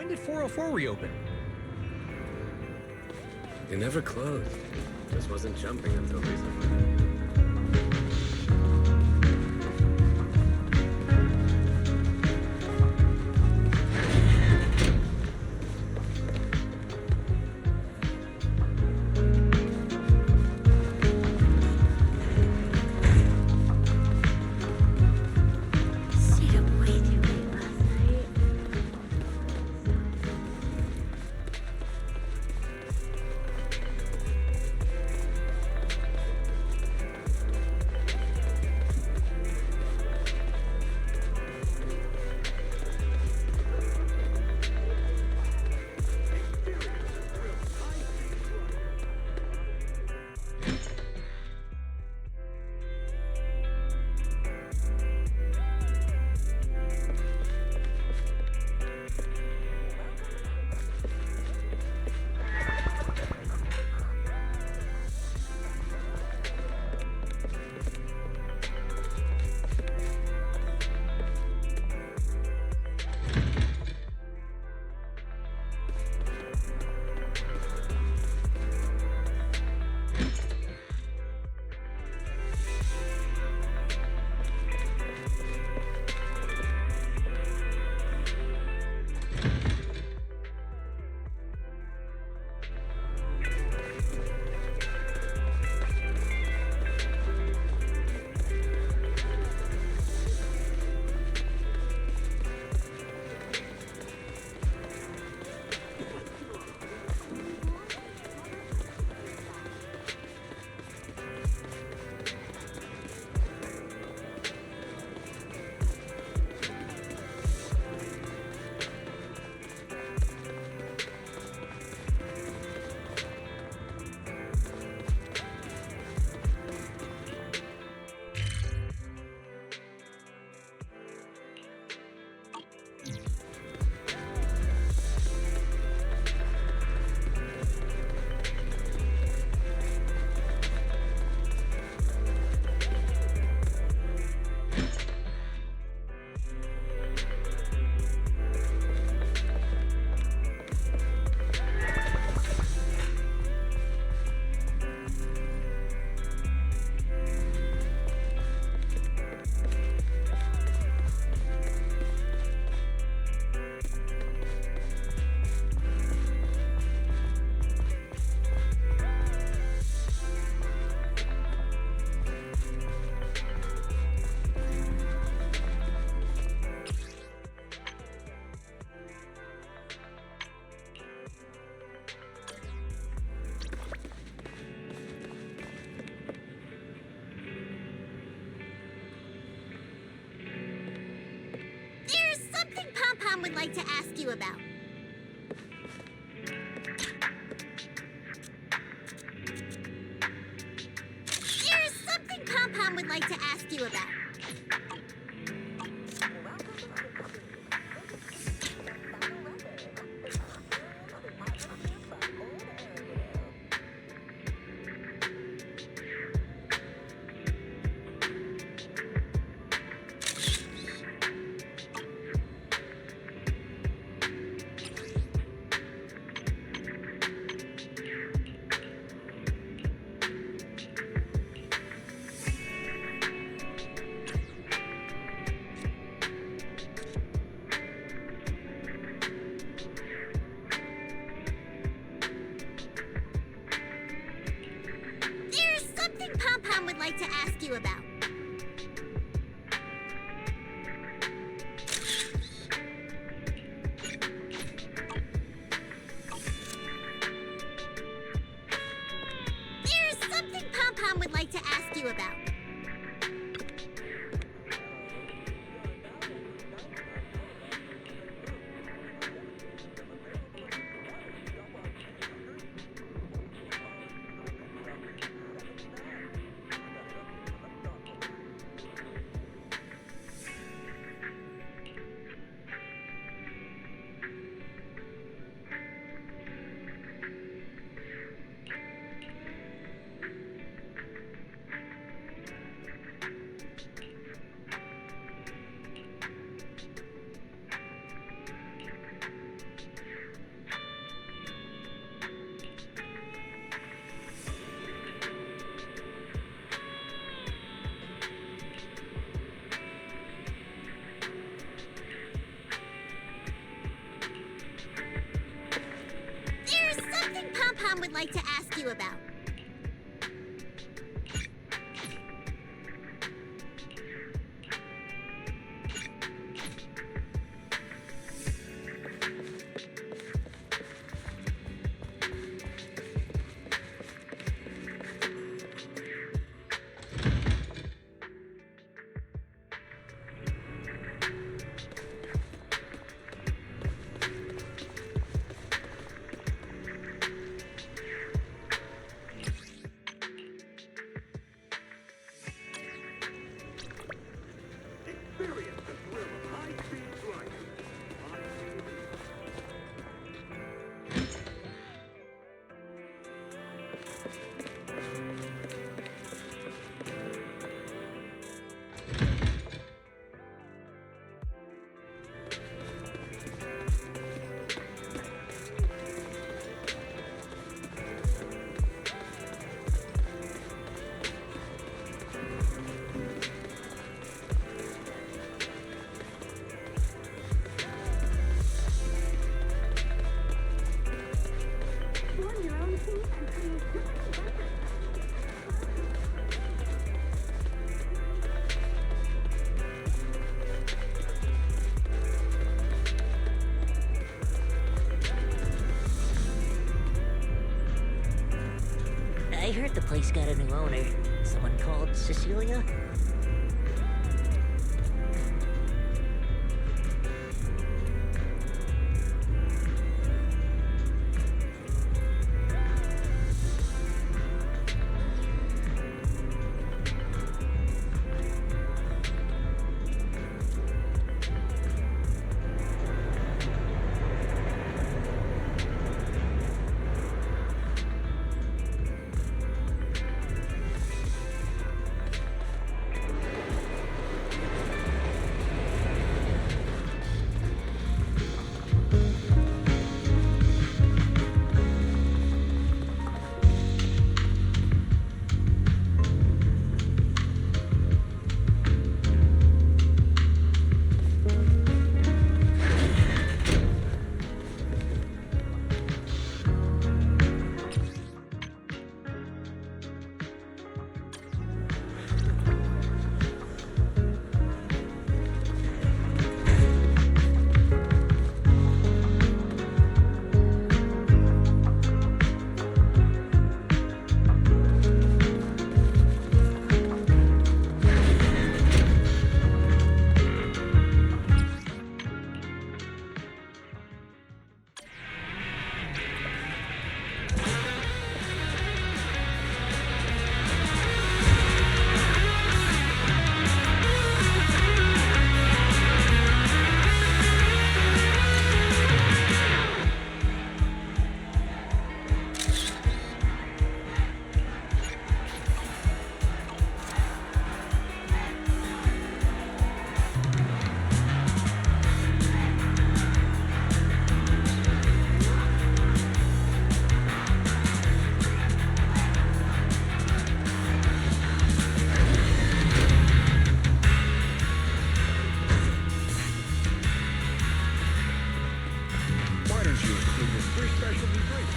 When did 404 reopen? They never closed. Just wasn't jumping until recently. Stayed up way too late last night. There's something Pom-Pom would like to ask you about. There's something Pom-Pom would like to ask you about. There's something Pom-Pom would like to ask you about. There's something Pom-Pom would like to ask you about. like to ask you about. Experience the thrill of high-speed flight. Form your own team and create your adventure. I heard the place got a new owner. Someone called Cecilia? Why don't you include this free specialty drink?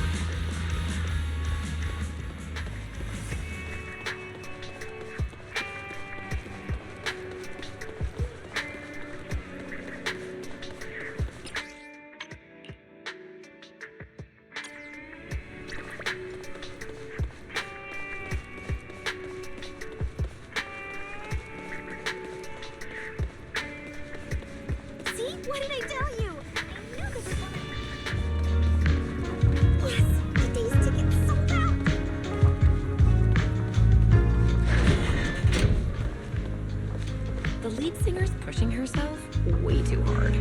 See? What did I tell you? I knew this was gonna... Yes! Today's ticket sold out! The lead singer's pushing herself way too hard.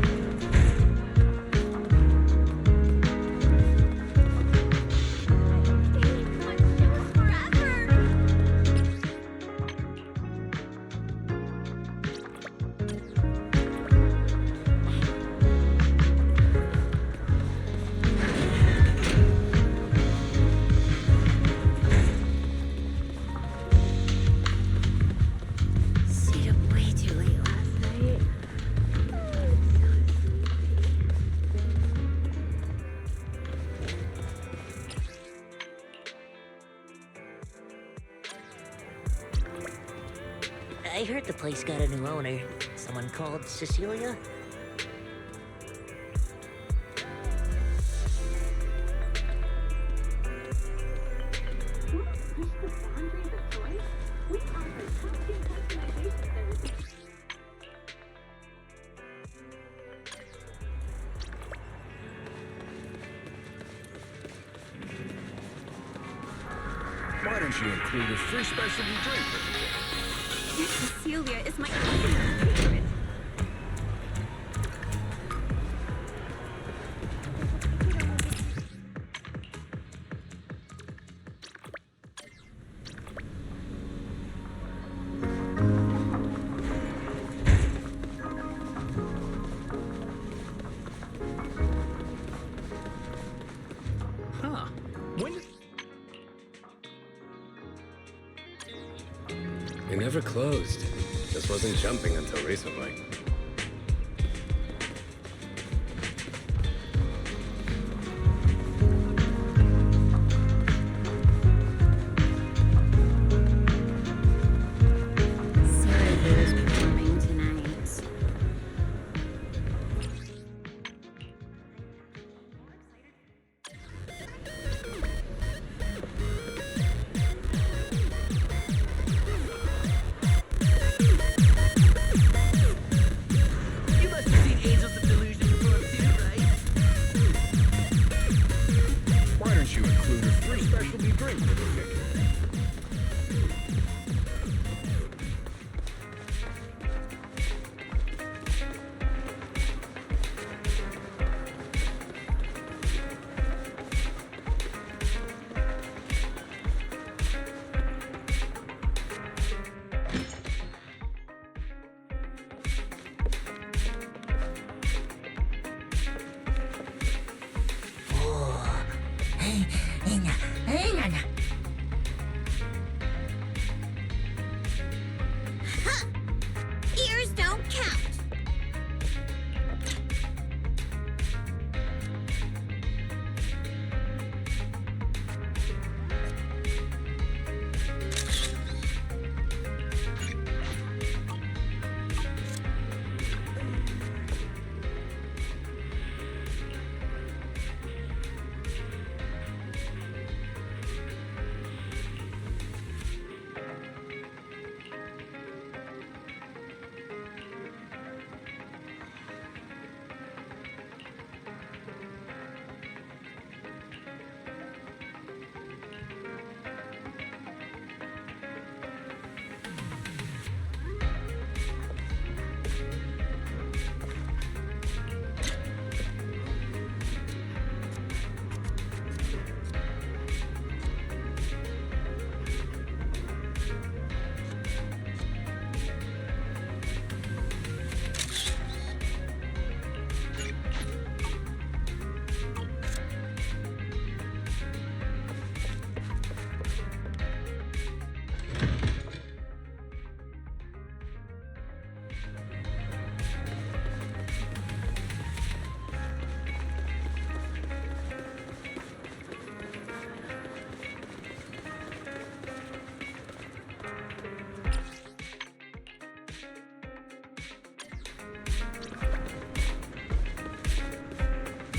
Stayed up way too late last night. I heard the place got a new owner. Someone called Cecilia? Want to push the boundaries of toys? We offer top-tier customization services. Why don't you include a free specialty drink with the ticket? Cecilia is my favorite. Huh. When did... It never closed. Just wasn't jumping until recently. Sorry who's performing tonight. You must have seen Angels of Delusion perform too, right? Why don't you include a free specialty drink with the ticket? Ears don't count.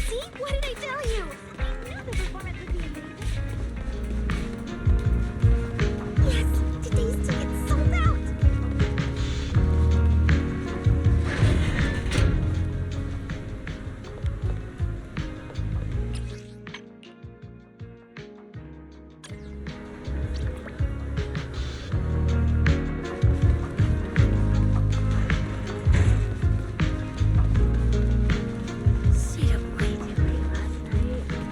See? What did I tell you? I knew the performance would be amazing. Yes! Today's ticket's sold out! Stayed up way too late last night.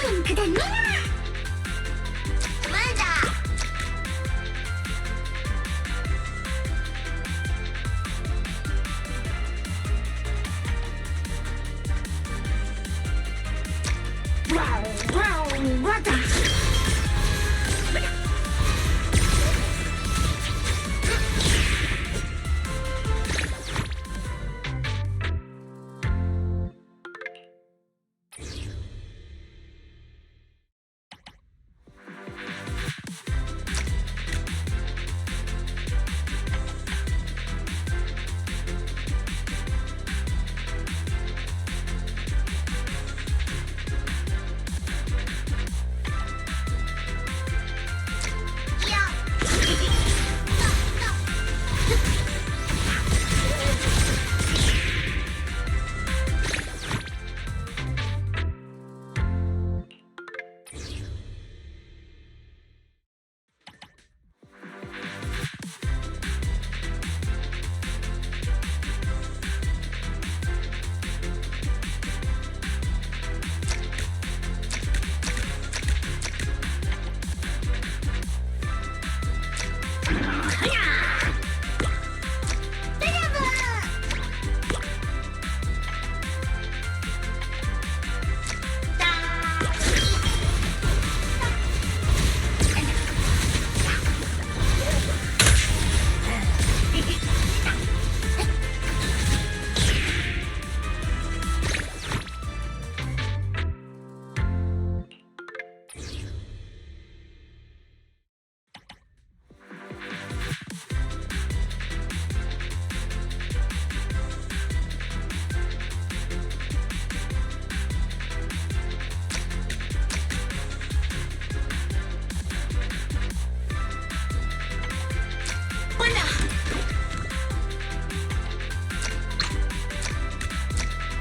ピンクだね。まだ。わだ。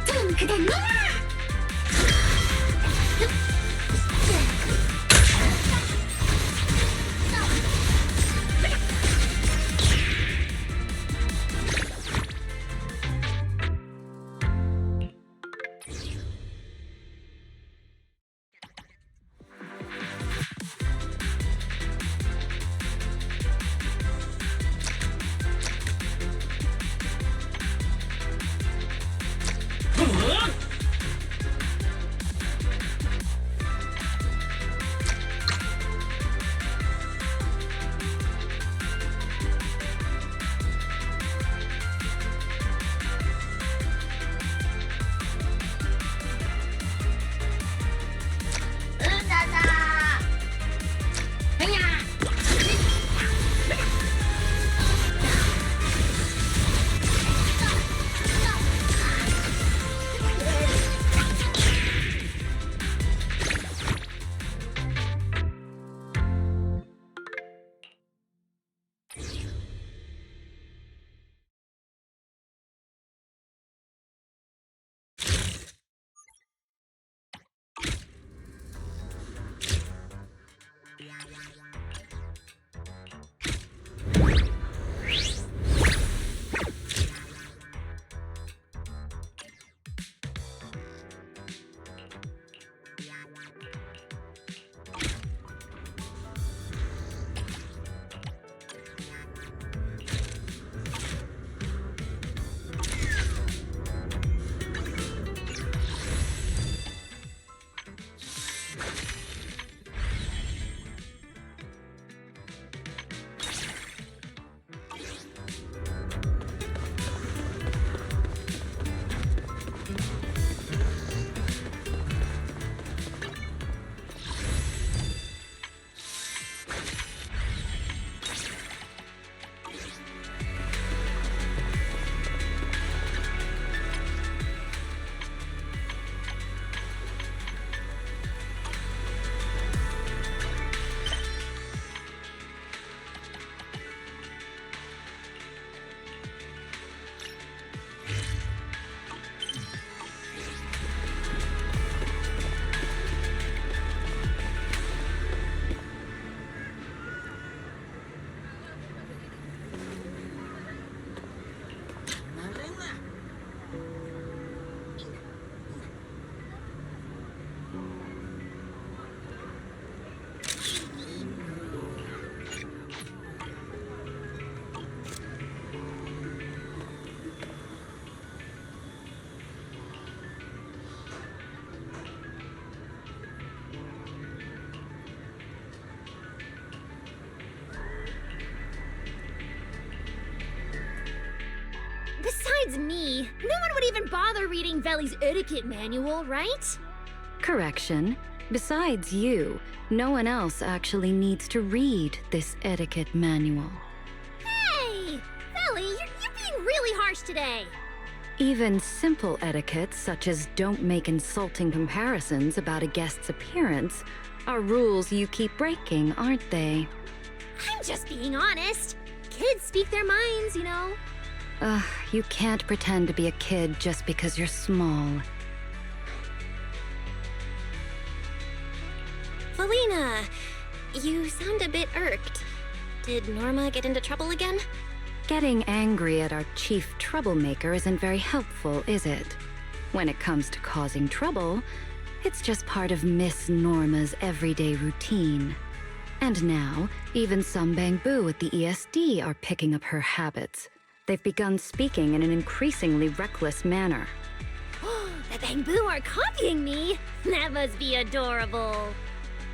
ピンクだね。Besides me, no one would even bother reading Veli's etiquette manual, right? Correction. Besides you, no one else actually needs to read this etiquette manual. Hey! Veli, you're being really harsh today. Even simple etiquette, such as don't make insulting comparisons about a guest's appearance, are rules you keep breaking, aren't they? I'm just being honest. Kids speak their minds, you know. You can't pretend to be a kid just because you're small. Felina, you sound a bit irked. Did Norma get into trouble again? Getting angry at our chief troublemaker isn't very helpful, is it? When it comes to causing trouble, it's just part of Miss Norma's everyday routine. And now, even some Bangbu at the ESD are picking up her habits. They've begun speaking in an increasingly reckless manner. The Bangbu are copying me. That must be adorable.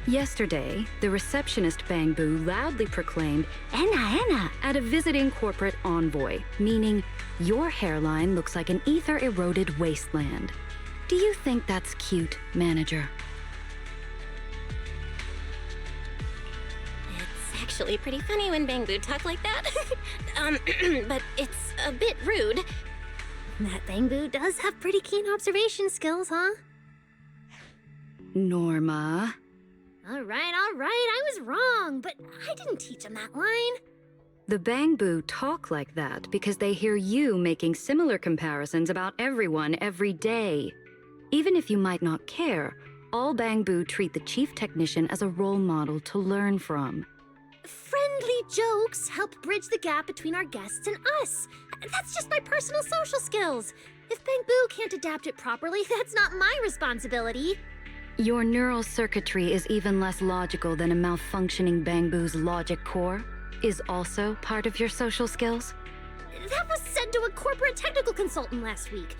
Yesterday, the receptionist Bangbu loudly proclaimed, "Enna, Enna," at a visiting corporate envoy, meaning, your hairline looks like an ether-eroded wasteland. Do you think that's cute, manager? It's actually pretty funny when Bangbu talk like that. But it's a bit rude. That Bangbu does have pretty keen observation skills, huh? Norma. All right, I was wrong, but I didn't teach him that line. The Bangbu talk like that because they hear you making similar comparisons about everyone every day. Even if you might not care, all Bangbu treat the chief technician as a role model to learn from. Friendly jokes help bridge the gap between our guests and us. That's just my personal social skills. If Bangbu can't adapt it properly, that's not my responsibility. Your neural circuitry is even less logical than a malfunctioning Bangbu's logic core, is also part of your social skills? That was said to a corporate technical consultant last week.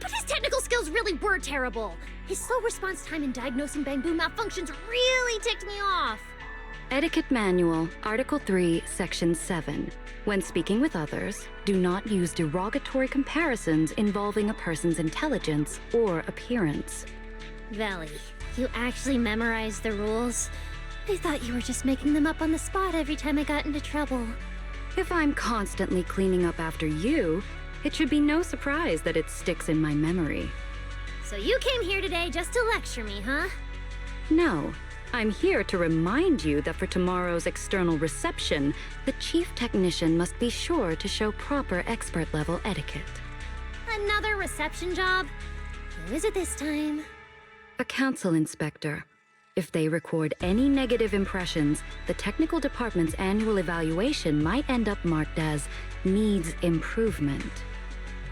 But his technical skills really were terrible. His slow response time in diagnosing Bangbu malfunctions really ticked me off. Etiquette Manual, Article 3, Section 7. When speaking with others, do not use derogatory comparisons involving a person's intelligence or appearance. Veli, you actually memorized the rules? I thought you were just making them up on the spot every time I got into trouble. If I'm constantly cleaning up after you, it should be no surprise that it sticks in my memory. So you came here today just to lecture me, huh? No, I'm here to remind you that for tomorrow's external reception, the chief technician must be sure to show proper expert-level etiquette. Another reception job? Who is it this time? A council inspector. If they record any negative impressions, the technical department's annual evaluation might end up marked as needs improvement.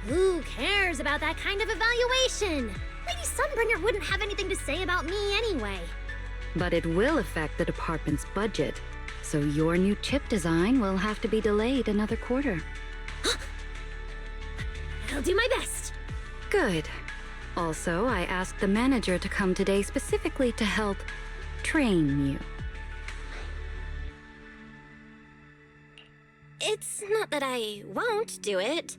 Who cares about that kind of evaluation? Lady Sunbringer wouldn't have anything to say about me anyway. But it will affect the department's budget, so your new chip design will have to be delayed another quarter. I'll do my best. Good. Also, I asked the manager to come today specifically to help train you. It's not that I won't do it,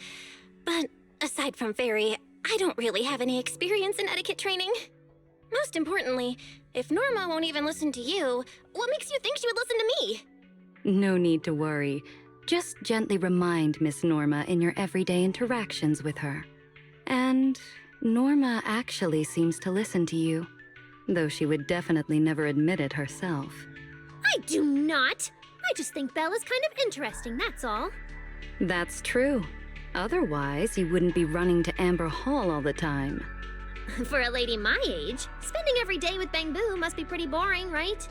but aside from Fairy, I don't really have any experience in etiquette training. Most importantly, if Norma won't even listen to you, what makes you think she would listen to me? No need to worry. Just gently remind Miss Norma in your everyday interactions with her. And Norma actually seems to listen to you, though she would definitely never admit it herself. I do not. I just think Bella's kind of interesting, that's all. That's true. Otherwise, you wouldn't be running to Amber Hall all the time. For a lady my age, spending every day with Bangbu must be pretty boring, right?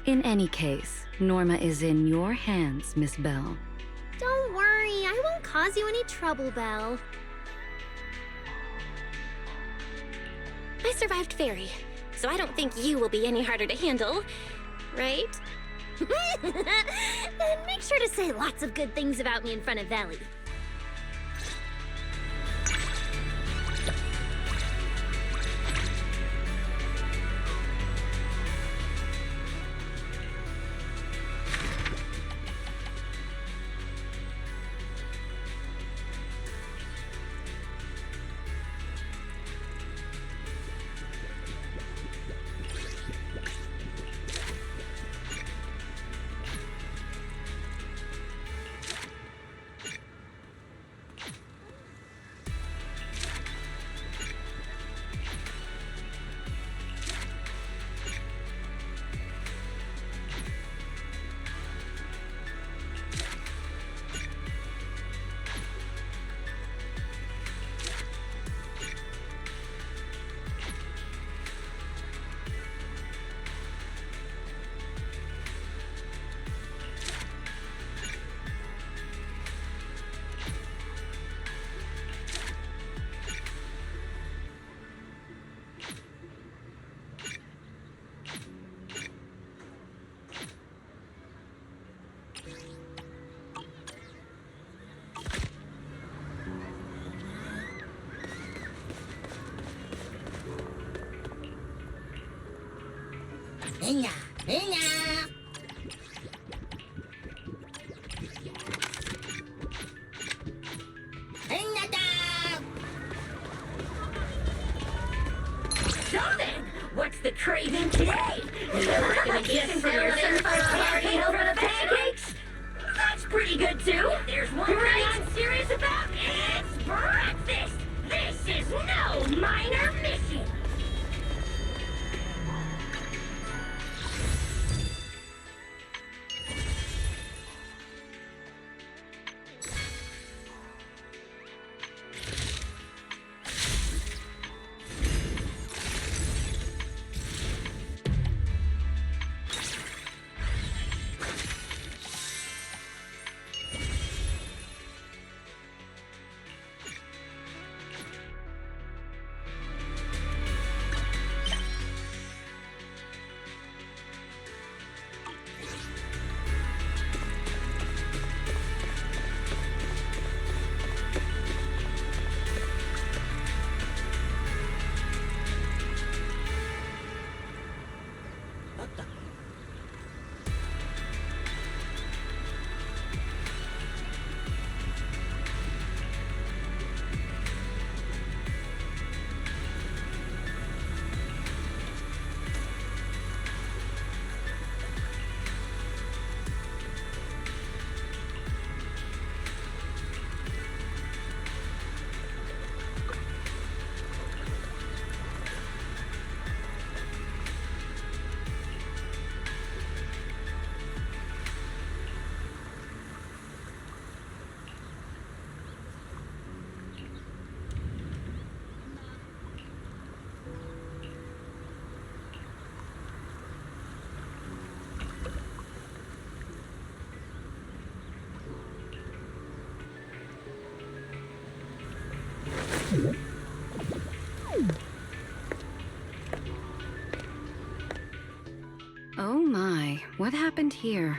In any case, Norma is in your hands, Miss Bell. Don't worry, I won't cause you any trouble, Belle. I survived Fairy, so I don't think you will be any harder to handle, right? Then make sure to say lots of good things about me in front of Veli. So then, what's the craving today? Is there like a gift for your certified party over the pancakes? That's pretty good too. There's one thing I'm serious about. It's breakfast. This is no minor mission. Oh my, what happened here?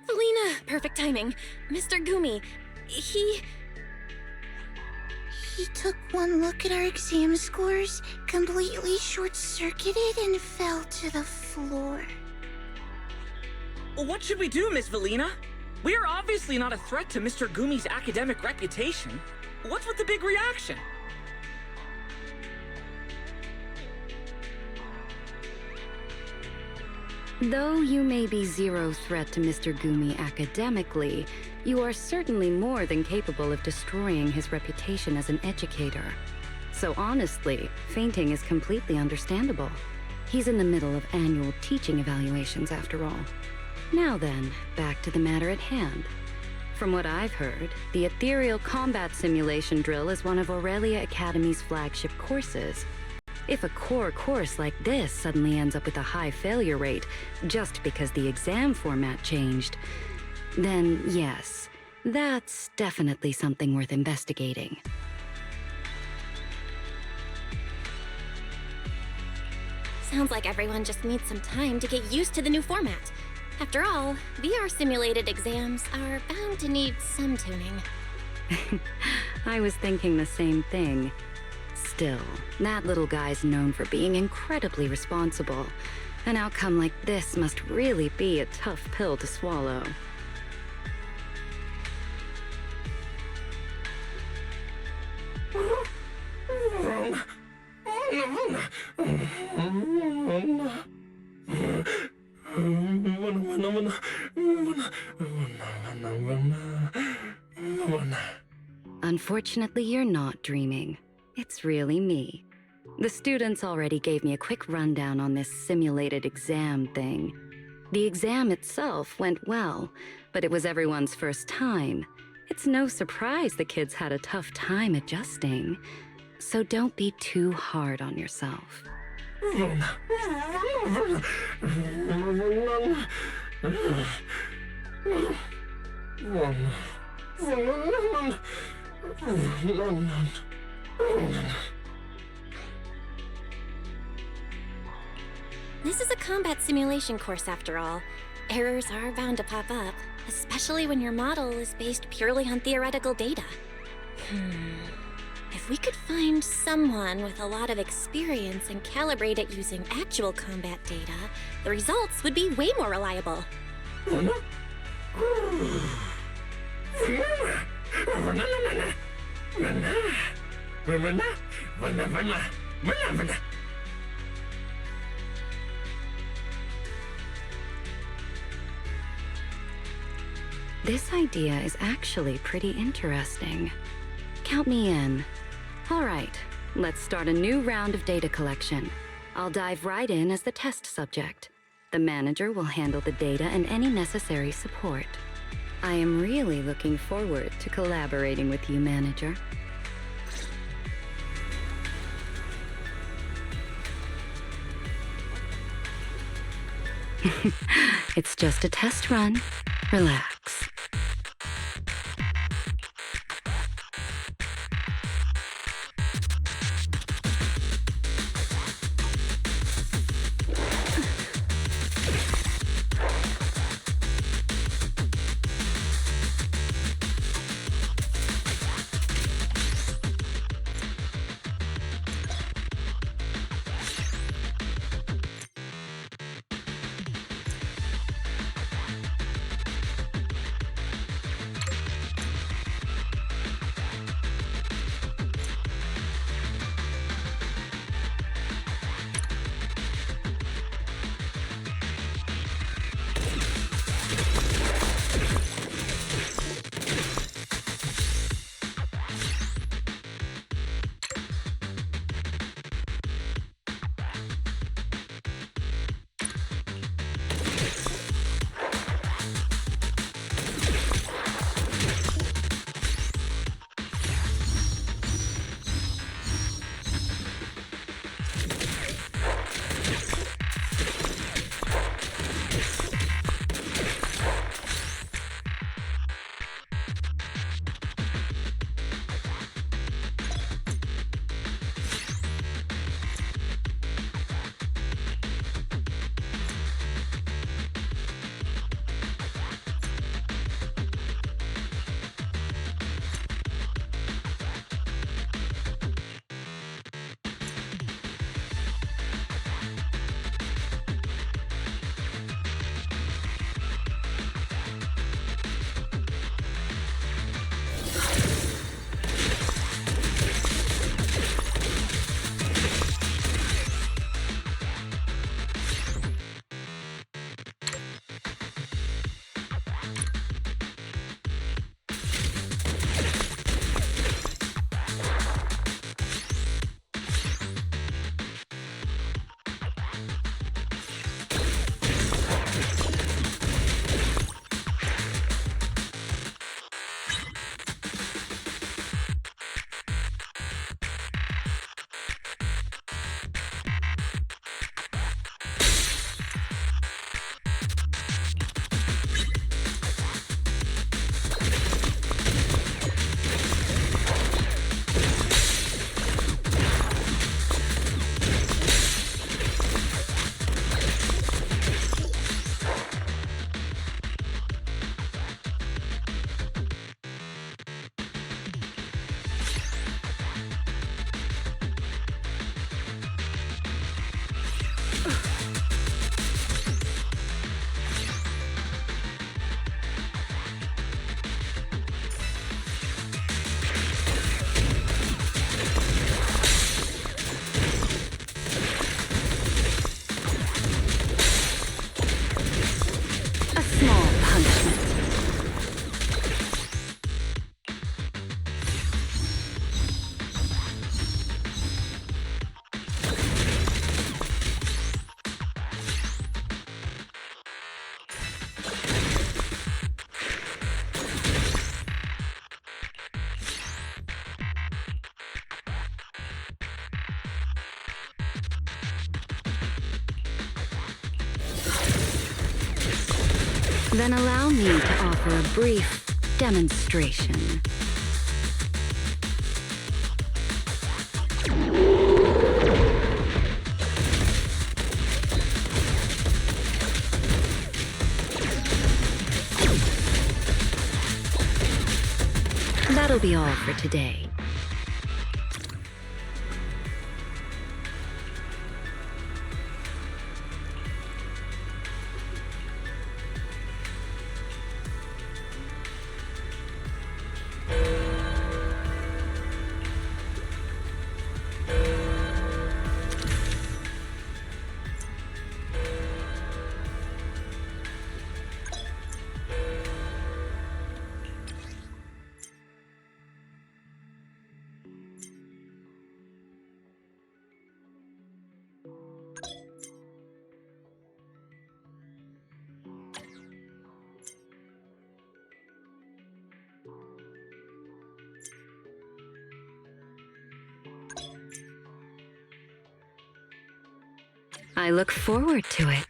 Felina, perfect timing. Mr. Gumi, he took one look at our exam scores, completely short-circuited, and fell to the floor. What should we do, Miss Felina? We are obviously not a threat to Mr. Gumi's academic reputation. What's with the big reaction? Though you may be zero threat to Mr. Gumi academically, you are certainly more than capable of destroying his reputation as an educator. So honestly, fainting is completely understandable. He's in the middle of annual teaching evaluations after all. Now then, back to the matter at hand. From what I've heard, the Ethereal Combat Simulation Drill is one of Aurelia Academy's flagship courses. If a core course like this suddenly ends up with a high failure rate just because the exam format changed, then yes, that's definitely something worth investigating. Sounds like everyone just needs some time to get used to the new format. After all, VR simulated exams are bound to need some tuning. I was thinking the same thing. Still, that little guy's known for being incredibly responsible. An outcome like this must really be a tough pill to swallow. Unfortunately, you're not dreaming. It's really me. The students already gave me a quick rundown on this simulated exam thing. The exam itself went well, but it was everyone's first time. It's no surprise the kids had a tough time adjusting. So don't be too hard on yourself. This is a combat simulation course after all. Errors are bound to pop up, especially when your model is based purely on theoretical data. If If we could find someone with a lot of experience and calibrate it using actual combat data, the results would be way more reliable. This idea is actually pretty interesting. Count me in. All right, let's start a new round of data collection. I'll dive right in as the test subject. The manager will handle the data and any necessary support. I am really looking forward to collaborating with you, manager. It's just a test run. Relax. Then allow me to offer a brief demonstration. That'll be all for today. I look forward to it.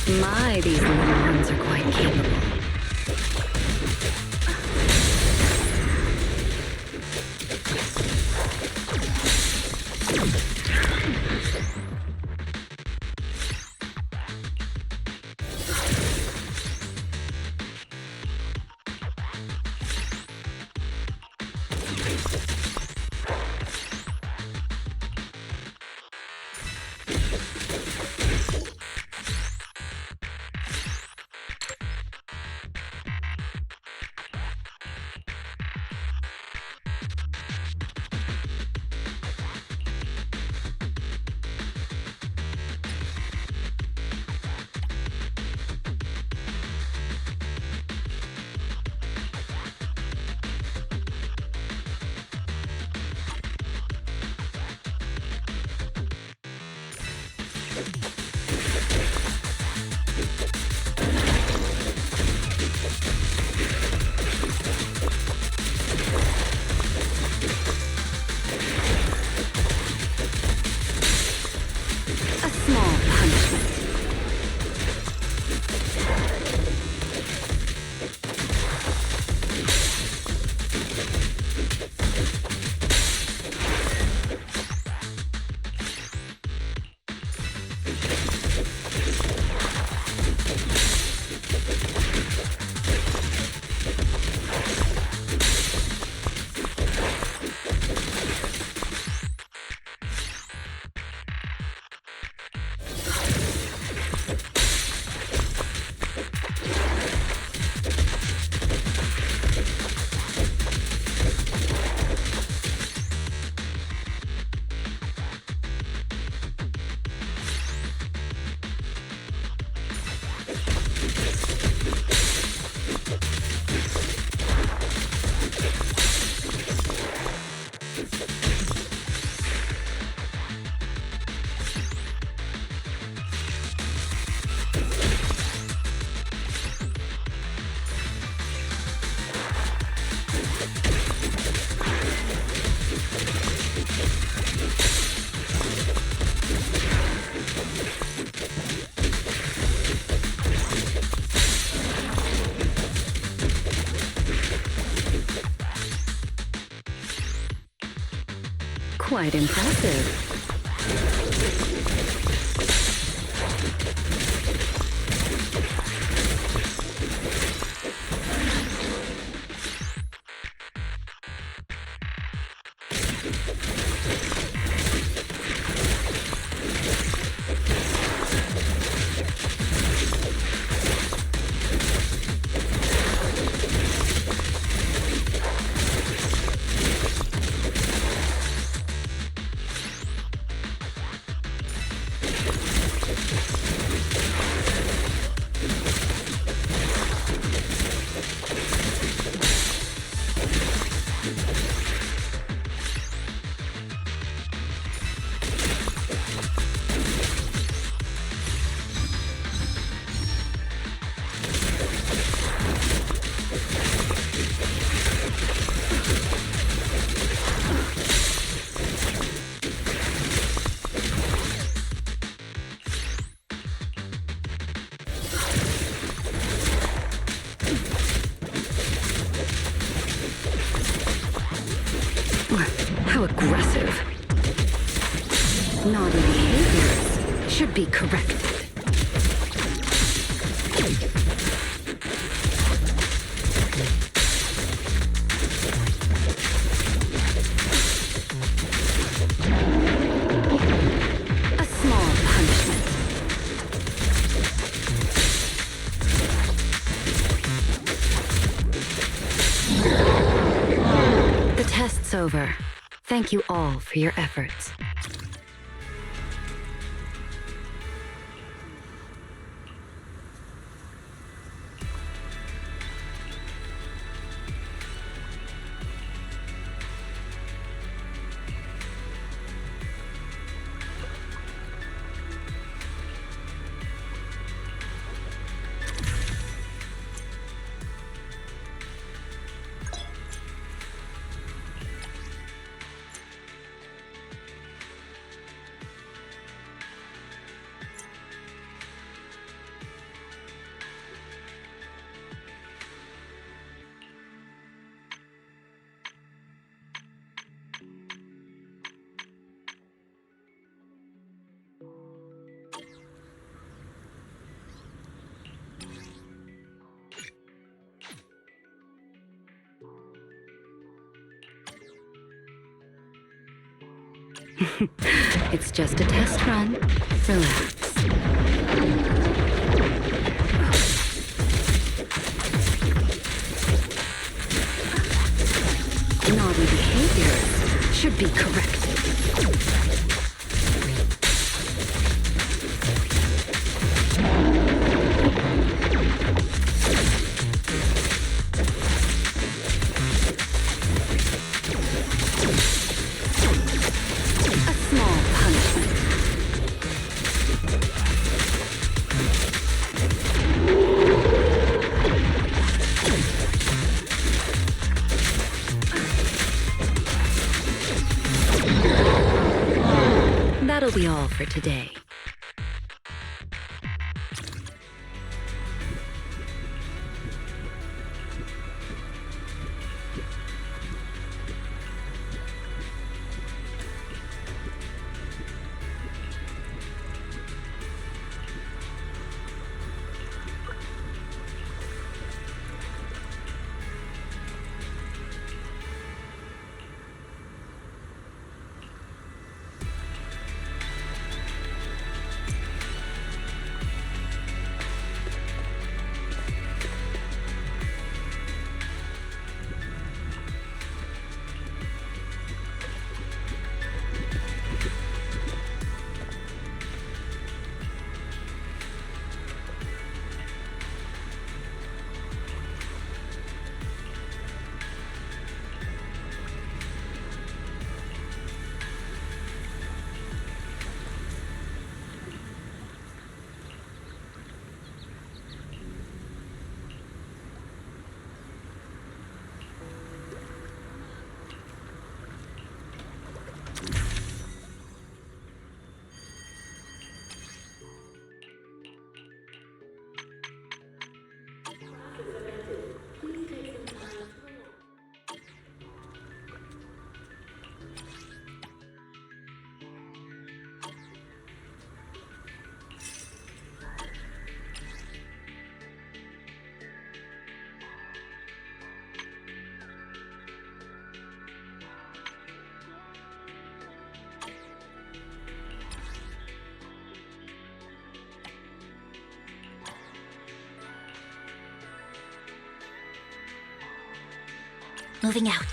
My, these little ones are quite capable. Quite impressive. How aggressive. Naughty behaviors should be corrected. A small punishment. The test's over. Thank you all for your efforts. It's just a test run. Relax. Naughty behavior should be corrected. That'll be all for today. Moving out.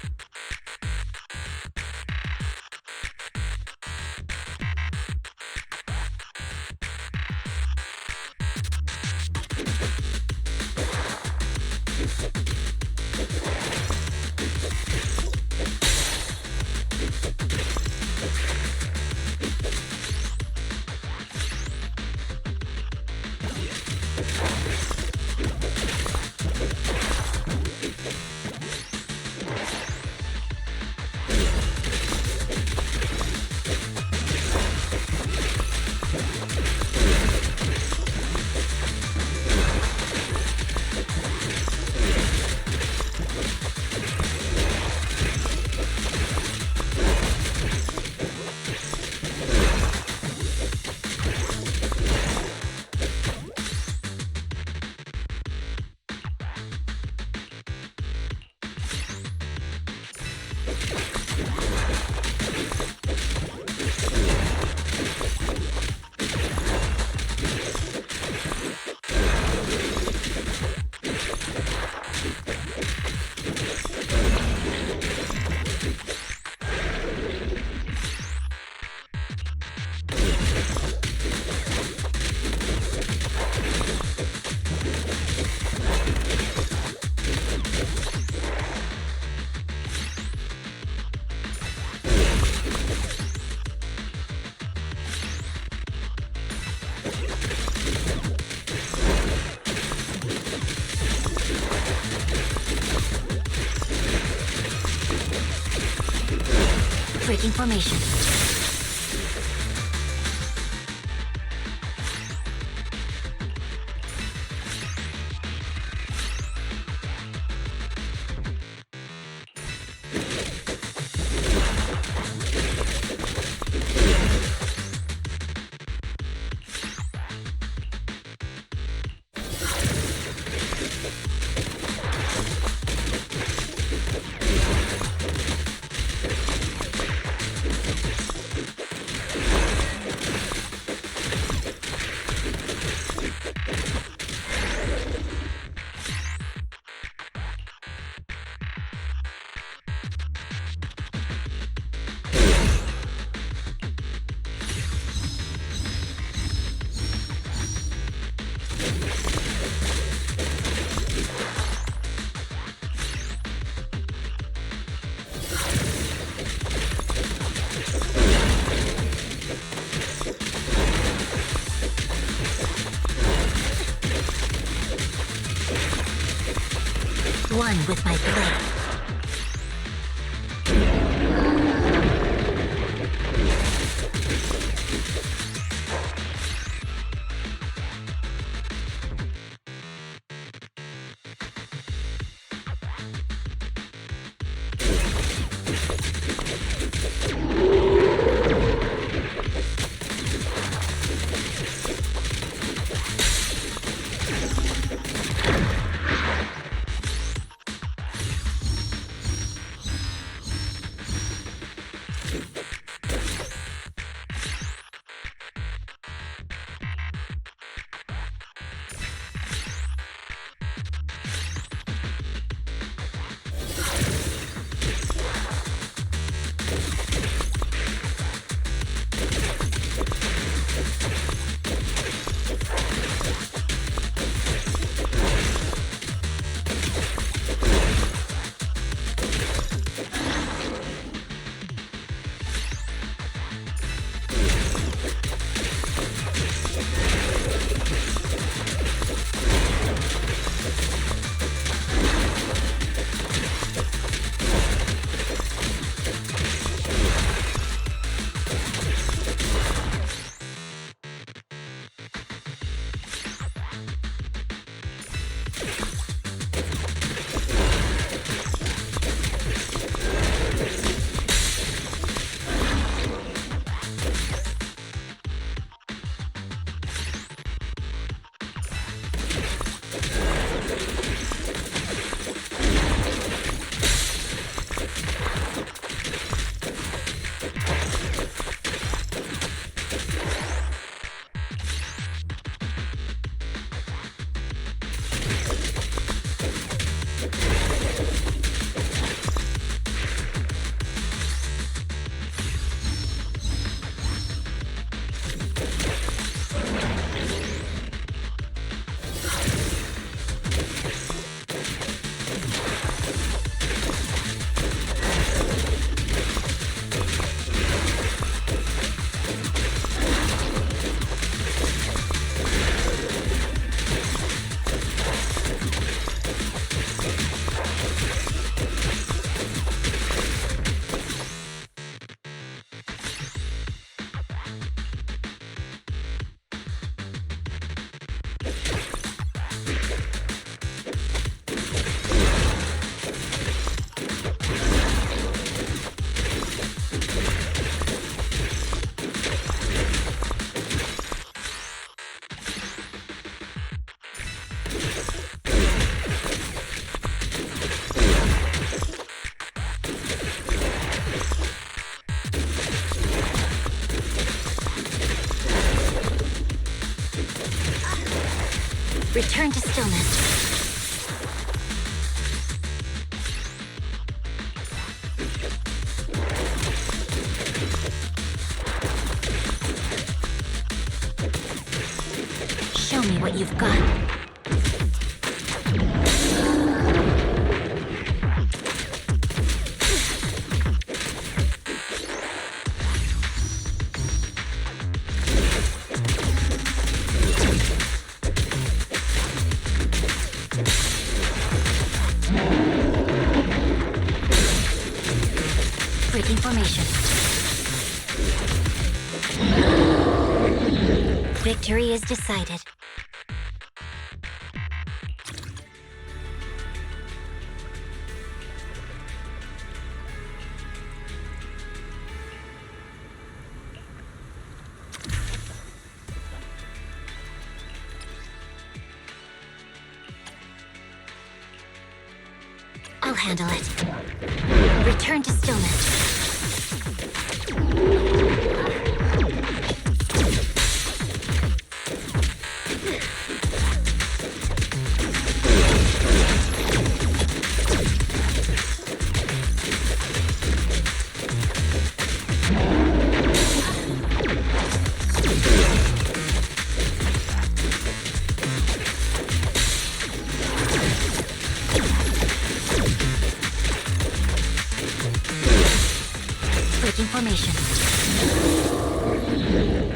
Breaking formation. One with my blade. Return to stillness. Show me what you've got. Breaking formation. Victory is decided. I'll handle it. Return to stillness. Breaking formation.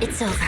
It's over.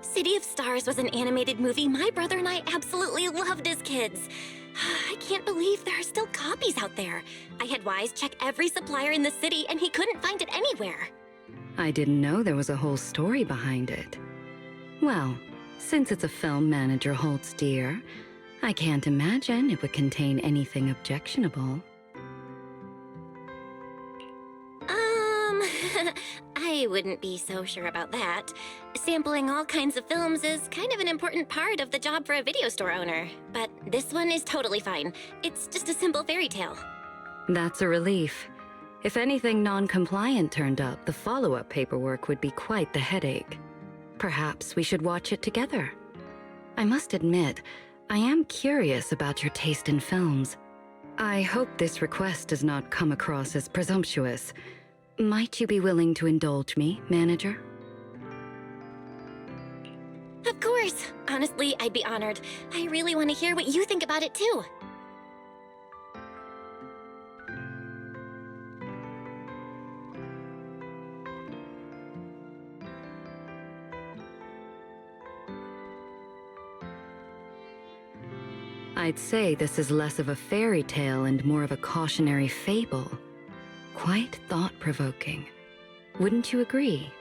City of Stars was an animated movie my brother and I absolutely loved as kids. I can't believe there are still copies out there. I had Wise check every supplier in the city and he couldn't find it anywhere. I didn't know there was a whole story behind it. Well, since it's a film manager holds dear, I can't imagine it would contain anything objectionable. I wouldn't be so sure about that. Sampling all kinds of films is kind of an important part of the job for a video store owner. But this one is totally fine. It's just a simple fairy tale. That's a relief. If anything non-compliant turned up, the follow-up paperwork would be quite the headache. Perhaps we should watch it together. I must admit, I am curious about your taste in films. I hope this request does not come across as presumptuous. Might you be willing to indulge me, manager? Of course. Honestly, I'd be honored. I really want to hear what you think about it too. I'd say this is less of a fairy tale and more of a cautionary fable. Quite thought-provoking. Wouldn't you agree?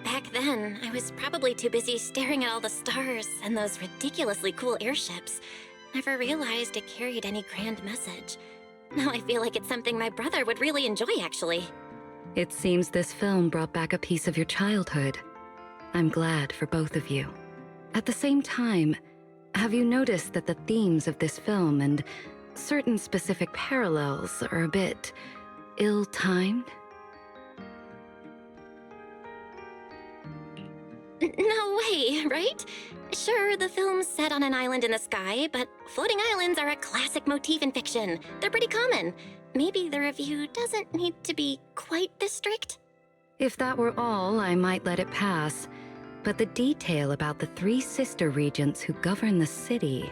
Back then, I was probably too busy staring at all the stars and those ridiculously cool airships. Never realized it carried any grand message. Now I feel like it's something my brother would really enjoy, actually. It seems this film brought back a piece of your childhood. I'm glad for both of you. At the same time, have you noticed that the themes of this film and certain specific parallels are a bit ill-timed? No way, right? Sure, the film's set on an island in the sky, but floating islands are a classic motif in fiction. They're pretty common. Maybe the review doesn't need to be quite this strict. If that were all, I might let it pass. But the detail about the 3 sister regents who govern the city...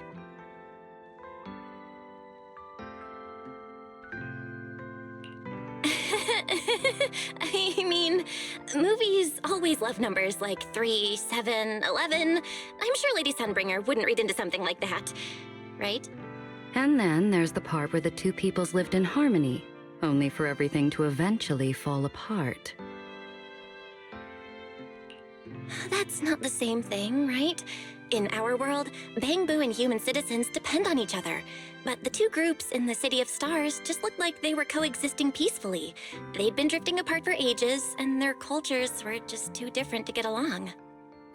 I mean, movies always love numbers like 3, 7, 11. I'm sure Lady Sunbringer wouldn't read into something like that, right? And then there's the part where the 2 peoples lived in harmony, only for everything to eventually fall apart. That's not the same thing, right? In our world, Bangbu and human citizens depend on each other. But the 2 groups in the City of Stars just looked like they were coexisting peacefully. They'd been drifting apart for ages, and their cultures were just too different to get along.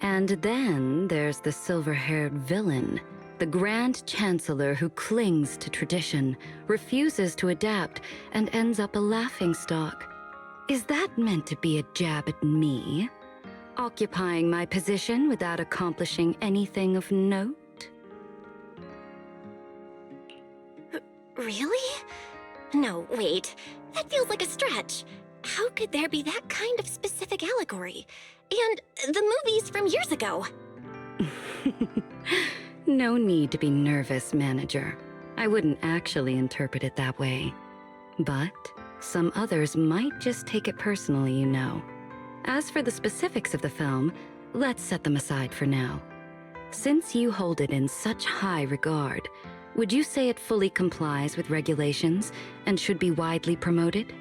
And then there's the silver-haired villain, the Grand Chancellor who clings to tradition, refuses to adapt, and ends up a laughingstock. Is that meant to be a jab at me? Occupying my position without accomplishing anything of note? Really? No, wait. That feels like a stretch. How could there be that kind of specific allegory? And the movies from years ago. No need to be nervous, manager. I wouldn't actually interpret it that way. But some others might just take it personally, you know. As for the specifics of the film, let's set them aside for now. Since you hold it in such high regard, would you say it fully complies with regulations and should be widely promoted?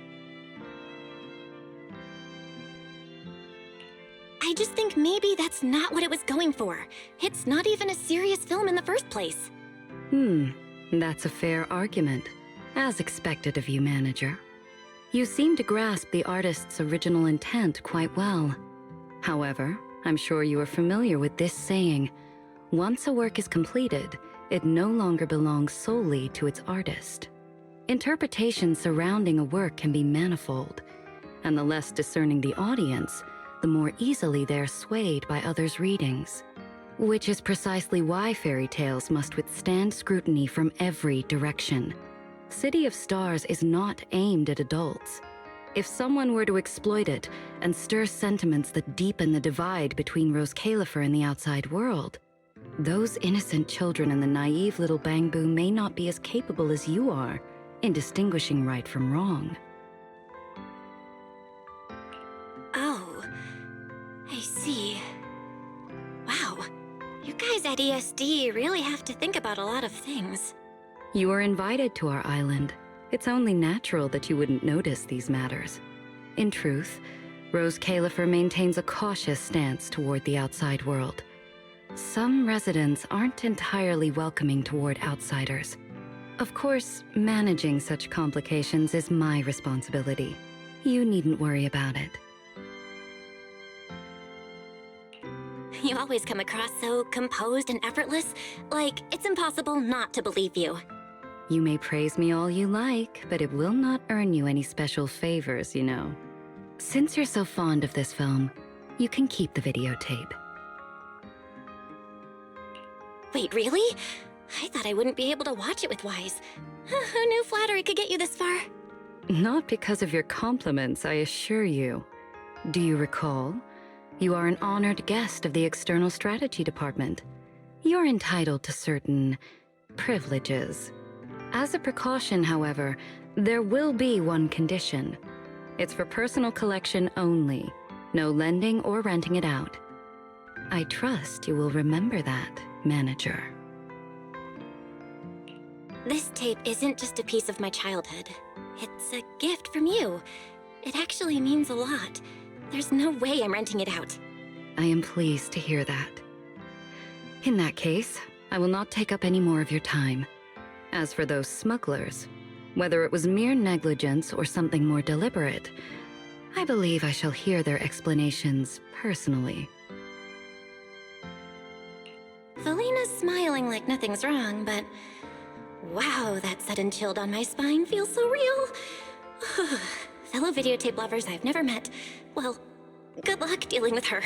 I just think maybe that's not what it was going for. It's not even a serious film in the first place. That's a fair argument, as expected of you, manager. You seem to grasp the artist's original intent quite well. However, I'm sure you are familiar with this saying, once a work is completed, it no longer belongs solely to its artist. Interpretations surrounding a work can be manifold, and the less discerning the audience, the more easily they are swayed by others' readings. Which is precisely why fairy tales must withstand scrutiny from every direction. City of Stars is not aimed at adults. If someone were to exploit it and stir sentiments that deepen the divide between Rose Califer and the outside world, those innocent children in the naive little Bangbu may not be as capable as you are in distinguishing right from wrong. Oh, I see. Wow, you guys at ESD really have to think about a lot of things. You were invited to our island. It's only natural that you wouldn't notice these matters. In truth, Rose Califer maintains a cautious stance toward the outside world. Some residents aren't entirely welcoming toward outsiders. Of course, managing such complications is my responsibility. You needn't worry about it. You always come across so composed and effortless, like it's impossible not to believe you. You may praise me all you like, but it will not earn you any special favors, you know. Since you're so fond of this film, you can keep the videotape. Wait, really? I thought I wouldn't be able to watch it with Wise. Who knew flattery could get you this far? Not because of your compliments, I assure you. Do you recall? You are an honored guest of the External Strategy Department. You're entitled to certain privileges. As a precaution, however, there will be one condition. It's for personal collection only. No lending or renting it out. I trust you will remember that, manager. This tape isn't just a piece of my childhood. It's a gift from you. It actually means a lot. There's no way I'm renting it out. I am pleased to hear that. In that case, I will not take up any more of your time. As for those smugglers, whether it was mere negligence or something more deliberate, I believe I shall hear their explanations personally. Felina's smiling like nothing's wrong, but wow, that sudden chill down my spine feels so real. Fellow videotape lovers I've never met. Well, good luck dealing with her.